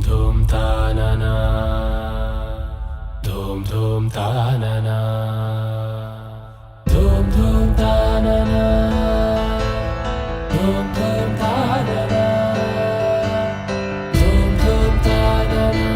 धूम तानना धूम धूम तानना धूम धूम तानना धूम धूम तानना धूम धूम तानना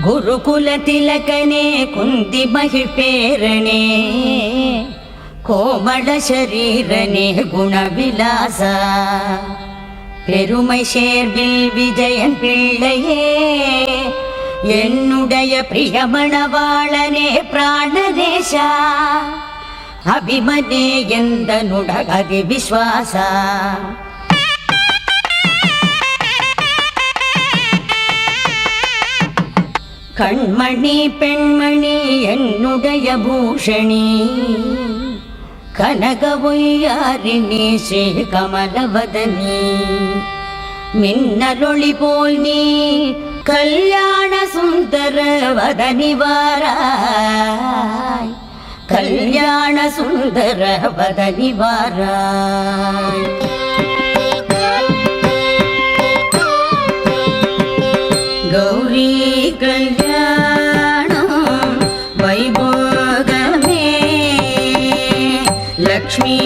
ಗುರುಕುಲ ತಿಲಕನೇ ಕುಂದಿ ಮಹಿಪೇರಣೆ ಕೋಮಳ ಶರೀರನೇ ಗುಣವಿಲಾಸ பெருமை சேர்வில் விஜயன் பிள்ளையே என்னுடைய பிரியமணவாளனே பிராணதேசா அபிமனே எந்த நுடகதி விஸ்வாச கண்மணி பெண்மணி என்னுடைய பூஷணி கனக ஒய்யாரிணி ஸ்ரீ கமலவதனி மின்னலொளி போல் நீ கல்யாண சுந்தர வதனி வாராய் கல்யாண சுந்தர வதனி வாராய் கௌரி கல்யாணம் வைபோகமே லக்ஷ்மி